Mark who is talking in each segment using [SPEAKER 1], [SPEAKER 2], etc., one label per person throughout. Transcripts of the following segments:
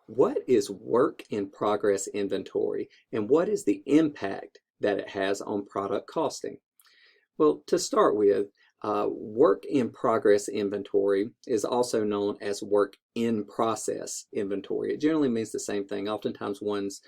[SPEAKER 1] What is work in progress inventory and what is the impact that it has on product costing? Well, to start with, work in progress inventory is also known as work in process inventory. It generally means the same thing. Oftentimes one's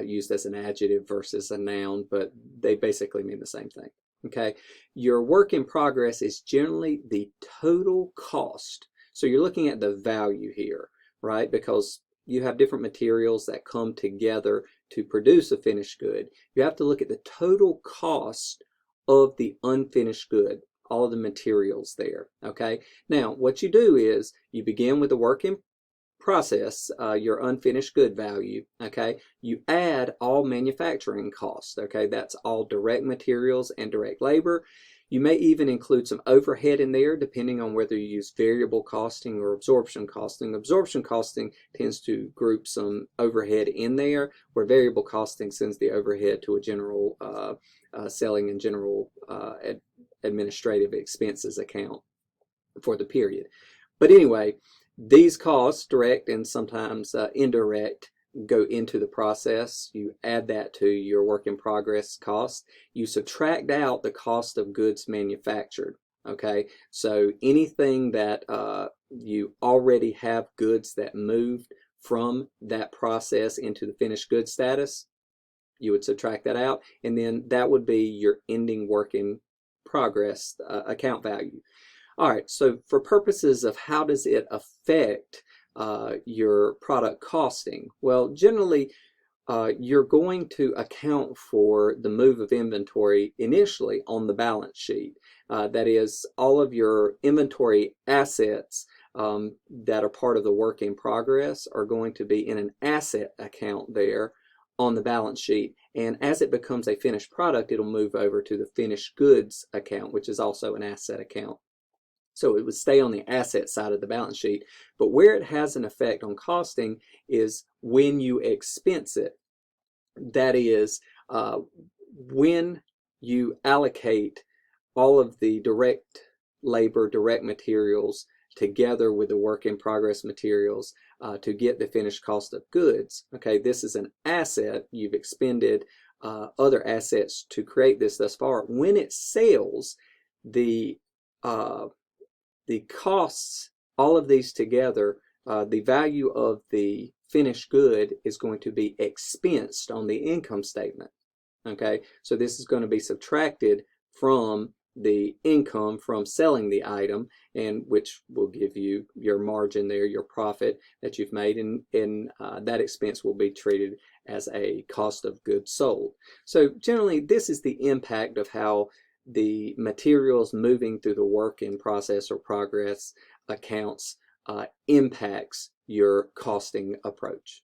[SPEAKER 1] used as an adjective versus a noun, but they basically mean the same thing. Okay, your work in progress is generally the total cost. So you're looking at the value here, right? Because you have different materials that come together to produce a finished good. You have to look at the total cost of the unfinished good, all of the materials there. Okay, now what you do is you begin with the work in process, your unfinished good value. Okay, you add all manufacturing costs. Okay, that's all direct materials and direct labor. You may even include some overhead in there depending on whether you use variable costing or absorption costing. Absorption costing tends to group some overhead in there, where variable costing sends the overhead to a general selling and general administrative expenses account for the period. But anyway, these costs, direct and sometimes indirect, go into the process. You add that to your work in progress cost. You subtract out the cost of goods manufactured. Okay, so anything that you already have goods that moved from that process into the finished good status, you would subtract that out, and then that would be your ending work in progress account value. All right, so for purposes of how does it affect your product costing? Well, generally, you're going to account for the move of inventory initially on the balance sheet. That is, all of your inventory assets that are part of the work in progress are going to be in an asset account there on the balance sheet. And as it becomes a finished product, it'll move over to the finished goods account, which is also an asset account. So it would stay on the asset side of the balance sheet. But where it has an effect on costing is when you expense it. That is, when you allocate all of the direct labor, direct materials together with the work in progress materials to get the finished cost of goods. Okay, this is an asset. You've expended other assets to create this thus far. When it sells, the costs, all of these together, the value of the finished good is going to be expensed on the income statement. Okay, so this is going to be subtracted from the income from selling the item, and which will give you your margin there, your profit that you've made, and that expense will be treated as a cost of goods sold. So generally, this is the impact of how the materials moving through the work in process or progress accounts impacts your costing approach.